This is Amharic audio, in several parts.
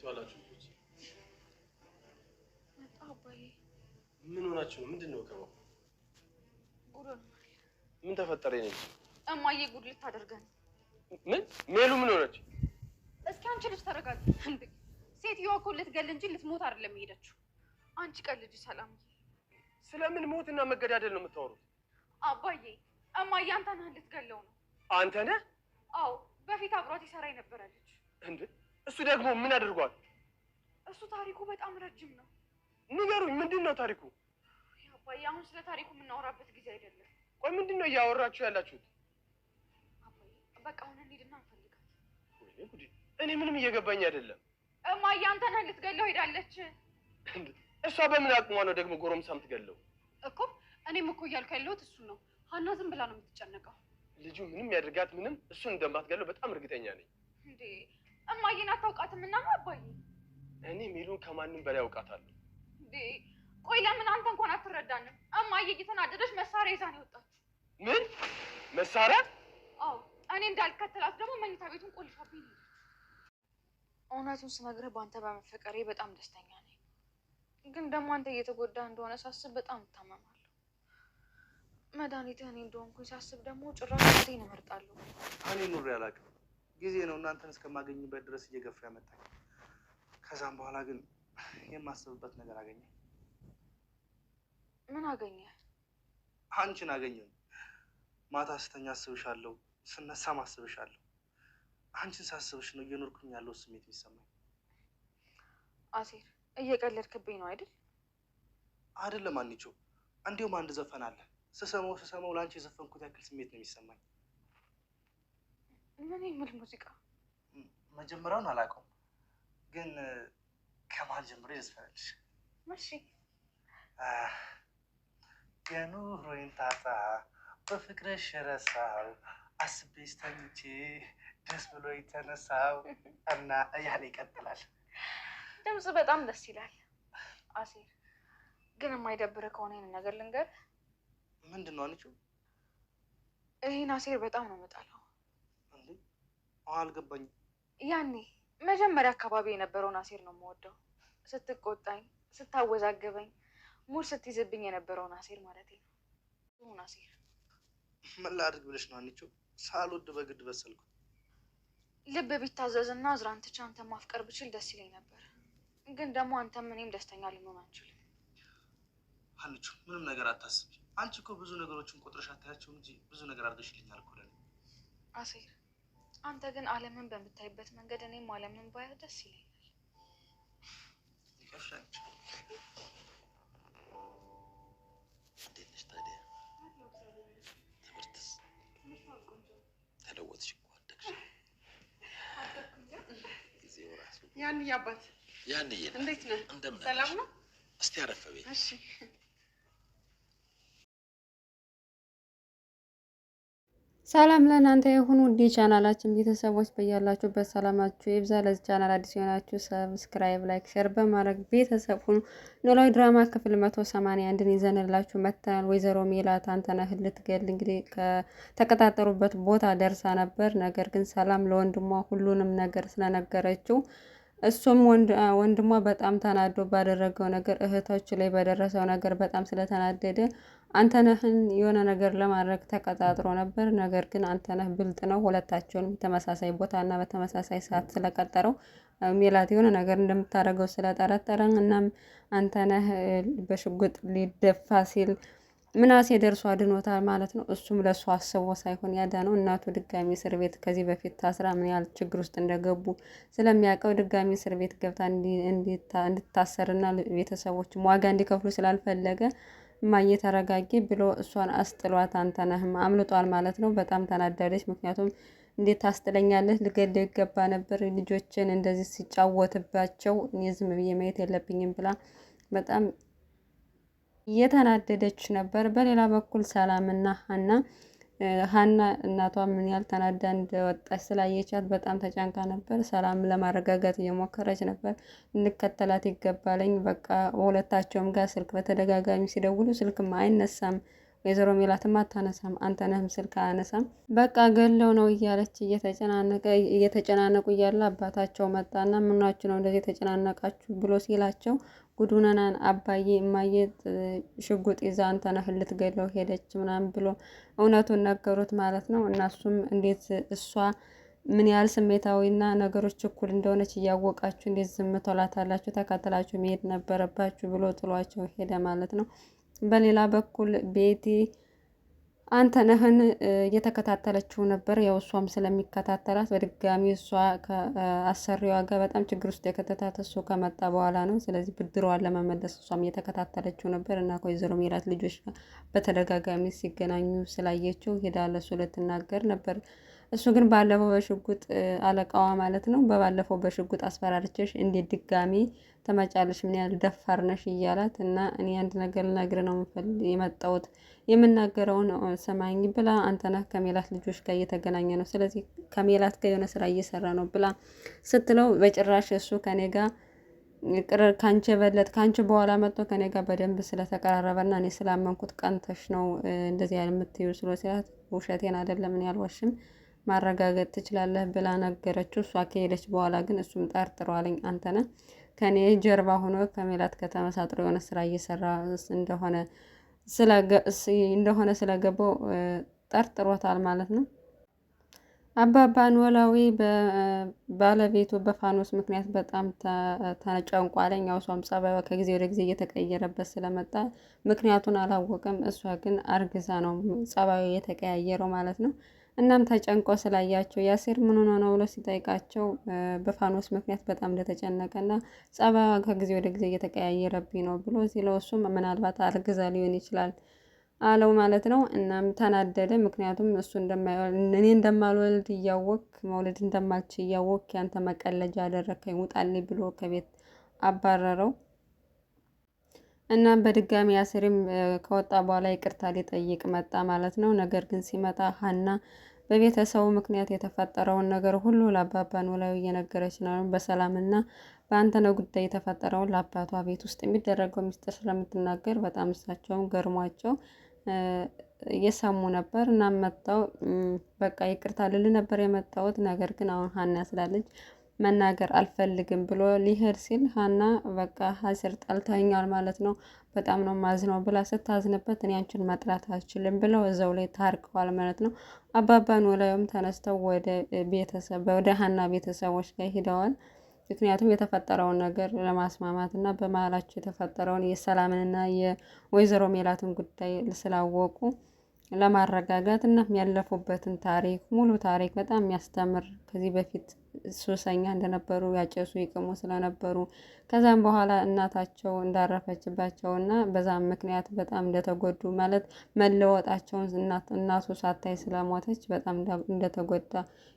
ዋላችሁ ልጆች? መጣ አባዬ። ምን ሆናችሁ ነው? ምንድን ነው ከበው? ጉድ ምን ተፈጠረ? ይሄን እማዬ ጉድ ልታደርገን። ምን? ሜሉ ምን ሆነች? እስኪ አንቺ ልጅ ተረጋጊ። እንዴ ሴትዮዋ እኮ ልትገል እንጂ ልትሞት አይደለም የሄደችው። አንቺ ቀልጂ ሰላምዬ። ስለምን ሞትና መገዳደል ነው የምታወሩት? አባዬ እማዬ አንተ ነህ ልትገለው ነው። አንተ ነህ? አዎ በፊት አብሯት ይሰራ የነበረ ልጅ። እንዴ እሱ ደግሞ ምን አድርጓል? እሱ ታሪኩ በጣም ረጅም ነው። ንገሩኝ፣ ምንድን ነው ታሪኩ? አባዬ አሁን ስለ ታሪኩ የምናወራበት ጊዜ አይደለም። ቆይ ምንድን ነው እያወራችሁ ያላችሁት? አባዬ በቃ አሁን እንሂድና እንፈልጋት። ወይኔ ጉዴ! እኔ ምንም እየገባኝ አይደለም። እማዬ አንተ ነህ ልትገለው ሄዳለች። እሷ በምን አቅሟ ነው ደግሞ ጎረምሳ የምትገለው? እኮ እኔም እኮ እያልኩ ያለሁት እሱን ነው። ሀና ዝም ብላ ነው የምትጨነቀው። ልጁ ምንም ያድርጋት ምንም እሱን እንደማትገለው በጣም እርግጠኛ ነኝ። እንዴ እማዬን አታውቃትም እና ነው አባዬ? እኔ ሜሉን ከማንም በላይ አውቃታለሁ። እንዴ ቆይ ለምን አንተ እንኳን አትረዳንም? እማዬ እየተናደደች መሳሪያ ይዛ ነው የወጣችው። ምን መሳሪያ? አዎ እኔ እንዳልከተላት ደግሞ መኝታ ቤቱን ቆልፋብኝ። እውነቱን ስነግርህ በአንተ በመፈቀሬ በጣም ደስተኛ ነኝ። ግን ደግሞ አንተ እየተጎዳ እንደሆነ ሳስብ በጣም እታመማለሁ። መድኃኒትህ እኔ እንደሆንኩኝ ሳስብ ደግሞ ጭራሽ ሞቴን እመርጣለሁ። እኔ ኑሬ አላውቅም። ጊዜ ነው እናንተን እስከማገኝበት ድረስ እየገፋ ያመጣኝ። ከዛም በኋላ ግን የማስብበት ነገር አገኘ። ምን አገኘ? አንቺን አገኘሁ። ማታ ስተኛ አስብሻለሁ፣ ስነሳም አስብሻለሁ። አንቺን ሳስብሽ ነው እየኖርኩኝ ያለው ስሜት የሚሰማኝ። አሴር እየቀለድክብኝ ነው አይደል? አይደለም አንቺ። እንዲሁም አንድ ዘፈን አለ ስሰማው ለአንቺ የዘፈንኩት ያክል ስሜት ነው የሚሰማኝ። ምን የሚል ሙዚቃ? መጀመሪያውን አላውቀውም፣ ግን ከመሀል ጀምሮ ልዝፈንልሽ። እሺ። የኑሮዬን ጣጣ በፍቅርሽ ረሳው፣ አስቤሽ ተኝቼ ደስ ብሎ የተነሳው እና እያለ ይቀጥላል። ድምፅ በጣም ደስ ይላል አሴር። ግን የማይደብርህ ከሆነ ይህን ነገር ልንገር። ምንድን ነው አንቺ? ይህን አሴር በጣም ነው የምጠላው። እንዴ አልገባኝም። ያኔ መጀመሪያ አካባቢ የነበረውን አሴር ነው የምወደው። ስትቆጣኝ፣ ስታወዛግበኝ፣ ሙድ ስትይዝብኝ የነበረውን አሴር ማለት ነው። ይሁን አሴር። ምን ላድርግ ብለሽ ነው አንቺ? ሳልወድ በግድ በሰልኩ። ልብ ቢታዘዝና እዝራን ትቼ አንተን ማፍቀር ብችል ደስ ይለኝ ነበር። ግን ደግሞ አንተም እኔም ደስተኛ ልንሆን አንችልም። አንቺ ምንም ነገር አታስቢ። አንቺ እኮ ብዙ ነገሮችን ቆጥረሽ አታያቸውም እንጂ ብዙ ነገር አድርገሽልኛል እኮ ለኔ። አሴር አንተ ግን ዓለምን በምታይበት መንገድ እኔም ዓለምን ባያ ደስ ይለኛል። ይቀርሻል። እንዴት ነሽ ታዲያ? ትምህርትስ? ተለወጥሽ እኮ አደግሽ። ጊዜው ራሱ ያንዬ አባት ያንዬ እንዴት ነህ? እንደምን ሰላም ነው? እስቲ አረፈ ቤት። እሺ ሰላም ለእናንተ የሆኑ ውድ ቻናላችን ቤተሰቦች በያላችሁበት ሰላማችሁ ይብዛ። ለዚህ ቻናል አዲስ የሆናችሁ ሰብስክራይብ፣ ላይክ፣ ሼር በማድረግ ቤተሰብ ሁኑ። ኖላዊ ድራማ ክፍል 181ን ይዘንላችሁ መጥተናል። ወይዘሮ ሜላት አንተነህን ልትገል እንግዲህ ከተቀጣጠሩበት ቦታ ደርሳ ነበር። ነገር ግን ሰላም ለወንድሟ ሁሉንም ነገር ስለነገረችው እሱም ወንድሟ በጣም ተናዶ ባደረገው ነገር እህቶች ላይ በደረሰው ነገር በጣም ስለተናደደ አንተነህን የሆነ ነገር ለማድረግ ተቀጣጥሮ ነበር። ነገር ግን አንተነህ ብልጥ ነው። ሁለታቸውንም ተመሳሳይ ቦታና በተመሳሳይ ሰዓት ስለቀጠረው ሜላት የሆነ ነገር እንደምታደርገው ስለጠረጠረ እናም አንተነህ በሽጉጥ ሊደፋ ሲል ምናሴ ደርሶ አድኖታል ማለት ነው። እሱም ለሱ አስቦ ሳይሆን ያዳነው እናቱ ድጋሚ እስር ቤት ከዚህ በፊት ታስራ ምን ያህል ችግር ውስጥ እንደገቡ ስለሚያውቀው ድጋሚ እስር ቤት ገብታ እንድታሰርና ቤተሰቦችም ዋጋ እንዲከፍሉ ስላልፈለገ እማዬ ተረጋጊ ብሎ እሷን አስጥሏት አንተነህም አምልጧል ማለት ነው። በጣም ተናደደች። ምክንያቱም እንዴት ታስጥለኛለህ? ልገደው ይገባ ነበር። ልጆችን እንደዚህ ሲጫወትባቸው እኔ ዝም ብዬ ማየት የለብኝም ብላ በጣም እየተናደደች ነበር። በሌላ በኩል ሰላምና ሀና እናቷ ምን ያህል ተናዳ እንደወጣች ስላየቻት በጣም ተጨንቃ ነበር። ሰላም ለማረጋጋት እየሞከረች ነበር። እንከተላት ይገባለኝ በቃ ሁለታቸውም ጋር ስልክ በተደጋጋሚ ሲደውሉ ስልክም አይነሳም። ወይዘሮ ሜላትም አታነሳም፣ አንተነህም ስልክ አያነሳም። በቃ ገለው ነው እያለች እየተጨናነቁ እያለ አባታቸው መጣና ምናችሁ ነው እንደዚህ የተጨናነቃችሁ ብሎ ሲላቸው ጉዱነናን አባዬ እማዬ ሽጉጥ ይዛ አንተነህ ልትገለው ሄደች ምናምን ብሎ እውነቱን ነገሩት ማለት ነው። እናሱም እንዴት እሷ ምን ያህል ስሜታዊና ነገሮች እኩል እንደሆነች እያወቃችሁ እንዴት ዝም ትላላችሁ? ተከትላችሁ መሄድ ነበረባችሁ ብሎ ጥሏቸው ሄደ ማለት ነው። በሌላ በኩል ቤቲ አንተነህን እየተከታተለችው ነበር። ያው እሷም ስለሚከታተላት በድጋሚ እሷ ከአሰሪዋ ጋር በጣም ችግር ውስጥ የከተታት እሱ ከመጣ በኋላ ነው። ስለዚህ ብድሯን ለመመለስ እሷም እየተከታተለችው ነበር እና ከወይዘሮ ሜላት ልጆች ጋር በተደጋጋሚ ሲገናኙ ስላየችው ሄዳ ለሱ ልትናገር ነበር። እሱ ግን ባለፈው በሽጉጥ አለቃዋ ማለት ነው በባለፈው በሽጉጥ አስፈራርችሽ እንዴት ድጋሚ ተመጫለሽ? ምን ያህል ደፋር ነሽ እያላት እና እኔ አንድ ነገር ልነግር ነው የመጣሁት የምናገረውን ሰማኝ ብላ አንተነህ ከሜላት ልጆች ጋር እየተገናኘ ነው፣ ስለዚህ ከሜላት ጋር የሆነ ስራ እየሰራ ነው ብላ ስትለው በጭራሽ እሱ ከኔ ጋር ካንቺ በለጥ ካንቺ በኋላ መጥቶ ከኔ ጋር በደንብ ስለተቀራረበና እኔ ስላመንኩት ቀንተሽ ነው እንደዚህ ያለ የምትይው ስሎ ሲላት ውሸቴን አይደለም እኔ አልዋሽም ማረጋገጥ ትችላለህ ብላ ነገረችው። እሷ ከሄደች በኋላ ግን እሱም ጠርጥሯለኝ አንተነህ ከኔ ጀርባ ሆኖ ከሜላት ከተመሳጥሮ የሆነ ስራ እየሰራ እንደሆነ ስለገባው ጠርጥሮታል ማለት ነው። አባባ ኖላዊ ባለቤቱ በፋኖስ ምክንያት በጣም ተጨንቋለኝ። ያው እሷም ጸባይዋ ከጊዜ ወደ ጊዜ እየተቀየረበት ስለመጣ ምክንያቱን አላወቀም። እሷ ግን አርግዛ ነው ጸባዩ የተቀያየረው ማለት ነው። እናም ተጨንቆ ስላያቸው ያሲር ምን ሆኖ ነው ብሎ ሲጠይቃቸው በፋኖስ ምክንያት በጣም እንደተጨነቀና ጸባይዋ ከጊዜ ወደ ጊዜ እየተቀያየረብኝ ነው ብሎ ሲለው እሱም ምናልባት አርግዛ ሊሆን ይችላል አለው ማለት ነው። እናም ተናደደ። ምክንያቱም እሱ እኔ እንደማልወልድ እያወቅ መውለድ እንደማልችል እያወቅ ያንተ መቀለጃ አደረከኝ ውጣልኝ ብሎ ከቤት አባረረው። እናም በድጋሚ ያሲርም ከወጣ በኋላ ይቅርታ ሊጠይቅ መጣ ማለት ነው። ነገር ግን ሲመጣ ሀና በቤተሰቡ ምክንያት የተፈጠረውን ነገር ሁሉ ለአባባ ኖላዊ እየነገረች ነው። በሰላምና በአንተነህ ጉዳይ የተፈጠረውን ለአባቷ ቤት ውስጥ የሚደረገው ሚስጥር ስለምትናገር በጣም እሳቸውም ገርሟቸው እየሰሙ ነበር። እና መጣው በቃ ይቅርታ ልል ነበር የመጣሁት ነገር ግን አሁን ሀና ስላለች መናገር አልፈልግም ብሎ ሊሄድ ሲል ሀና በቃ ሀሲር ጠልተኛል ማለት ነው በጣም ነው ማዝነው ብላ ስታዝንበት እኔ አንቺን መጥላት አልችልም ብለው እዛው ላይ ታርቀዋል ማለት ነው። አባባ ኖላዊም ተነስተው ወደ ሀና ቤተሰቦች ጋር ሄደዋል። ምክንያቱም የተፈጠረውን ነገር ለማስማማት እና በመሀላቸው የተፈጠረውን የሰላምንና የወይዘሮ ሜላትን ጉዳይ ስላወቁ ለማረጋጋት እና ያለፉበትን ታሪክ ሙሉ ታሪክ በጣም የሚያስተምር ከዚህ በፊት ሱሰኛ እንደነበሩ ያጨሱ ይቅሙ ስለነበሩ ከዛም በኋላ እናታቸው እንዳረፈችባቸው እና በዛም ምክንያት በጣም እንደተጎዱ ማለት መለወጣቸውን እናቱ ሳታይ ስለሞተች በጣም እንደተጎዳ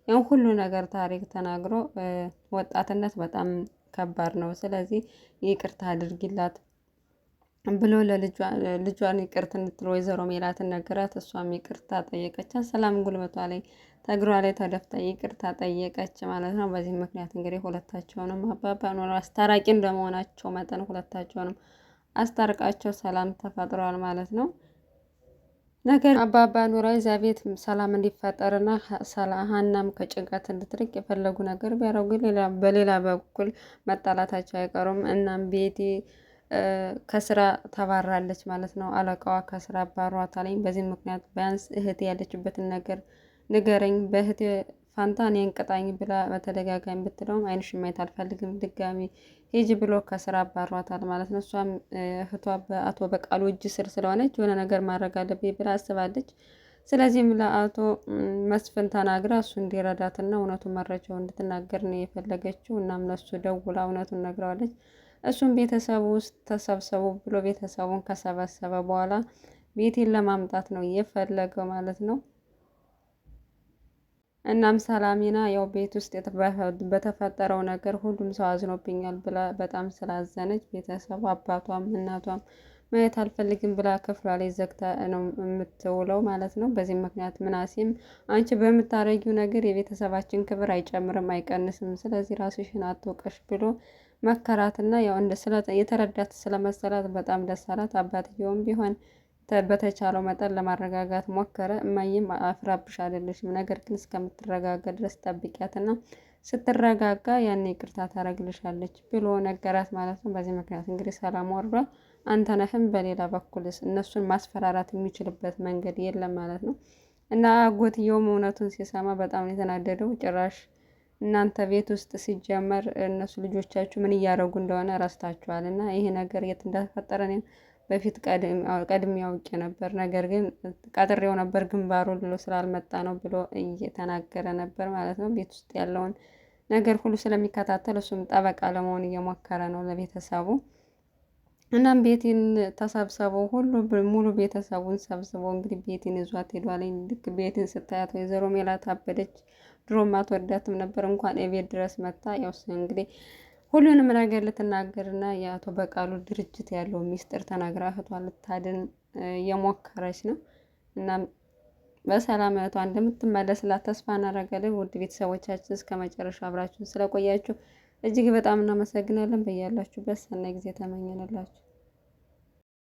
ያን ሁሉ ነገር ታሪክ ተናግሮ ወጣትነት በጣም ከባድ ነው፣ ስለዚህ ይቅርታ አድርጊላት ብሎ ልጇን ይቅርታ እንድትል ወይዘሮ ሜላትን ነገራት። እሷም ይቅርታ ጠየቀቻት። ሰላም ጉልበቷ ላይ ተግሯ ላይ ተደፍታ ይቅርታ ጠየቀች ማለት ነው። በዚህ ምክንያት እንግዲህ ሁለታቸውንም አባባ ኖላዊ አስታራቂ እንደመሆናቸው መጠን ሁለታቸውንም አስታርቃቸው ሰላም ተፈጥሯል ማለት ነው። ነገር አባባ ኖላዊ እዛ ቤት ሰላም እንዲፈጠርና ሀናም ከጭንቀት እንድትርቅ የፈለጉ ነገር ቢያደርጉ በሌላ በኩል መጣላታቸው አይቀሩም። እናም ቤቲ ከስራ ተባራለች ማለት ነው። አለቃዋ ከስራ አባሯታለኝ። በዚህ ምክንያት ቢያንስ እህቴ ያለችበትን ነገር ንገረኝ፣ በእህቴ ፋንታ እኔን ቅጣኝ ብላ በተደጋጋሚ ብትለውም ዓይንሽን ማየት አልፈልግም ድጋሚ ሂጂ ብሎ ከስራ አባሯታል ማለት ነው። እሷም እህቷ በአቶ በቃሉ እጅ ስር ስለሆነች የሆነ ነገር ማድረግ አለብኝ ብላ አስባለች። ስለዚህም ለአቶ መስፍን ተናግራ እሱ እንዲረዳትና እውነቱን መረጃው እንድትናገር ነው የፈለገችው። እናም ለሱ ደውላ እውነቱን ነግረዋለች። እሱም ቤተሰቡ ውስጥ ተሰብሰቡ ብሎ ቤተሰቡን ከሰበሰበ በኋላ ቤቴን ለማምጣት ነው የፈለገው ማለት ነው። እናም ሰላሚና ያው ቤት ውስጥ በተፈጠረው ነገር ሁሉም ሰው አዝኖብኛል ብላ በጣም ስላዘነች ቤተሰቡ አባቷም እናቷም ማየት አልፈልግም ብላ ክፍሏ ላይ ዘግታ ነው የምትውለው ማለት ነው። በዚህ ምክንያት ምናሴም አንቺ በምታረጊው ነገር የቤተሰባችን ክብር አይጨምርም አይቀንስም፣ ስለዚህ ራስሽን አትወቀሽ ብሎ መከራትና ያው የተረዳት ስለመሰላት በጣም ደስ አላት። አባትየውም ቢሆን በተቻለው መጠን ለማረጋጋት ሞከረ። እማዬም አፍራብሽ አይደለሽም፣ ነገር ግን እስከምትረጋጋ ድረስ ጠብቂያትና ስትረጋጋ ያኔ ይቅርታ ታረግልሻለች ብሎ ነገራት ማለት ነው። በዚህ ምክንያት እንግዲህ ሰላም ወርዷል። አንተነህም በሌላ በኩልስ እነሱን ማስፈራራት የሚችልበት መንገድ የለም ማለት ነው። እና አጎትየውም እውነቱን ሲሰማ በጣም ነው የተናደደው። ጭራሽ እናንተ ቤት ውስጥ ሲጀመር እነሱ ልጆቻችሁ ምን እያደረጉ እንደሆነ ረስታችኋል እና ይሄ ነገር የት እንዳተፈጠረ እኔም በፊት ቀድሜ አውቄ ነበር፣ ነገር ግን ቀጥሬው ነበር ግንባሩ ብሎ ስላልመጣ ነው ብሎ እየተናገረ ነበር ማለት ነው። ቤት ውስጥ ያለውን ነገር ሁሉ ስለሚከታተል እሱም ጠበቃ ለመሆን እየሞከረ ነው ለቤተሰቡ። እናም ቤቲን ተሰብሰበው ሁሉ ሙሉ ቤተሰቡን ሰብስበው እንግዲህ ቤቲን ይዟት ሄዷል። ልክ ቤቲን ስታያት ወይዘሮ ሜላት አበደች። ድሮም አትወዳትም ነበር፣ እንኳን የቤት ድረስ መታ ያው እንግዲህ ሁሉንም ነገር ልትናገርና የአቶ በቃሉ ድርጅት ያለው ሚስጥር ተናግራ እህቷ ልታድን የሞከረች ነው። እናም በሰላም እህቷ እንደምትመለስላት ተስፋ እናደርጋለን። ውድ ቤተሰቦቻችን እስከ መጨረሻ አብራችሁን ስለቆያችሁ እጅግ በጣም እናመሰግናለን። በያላችሁበት ሰናይ ጊዜ ተመኘንላችሁ።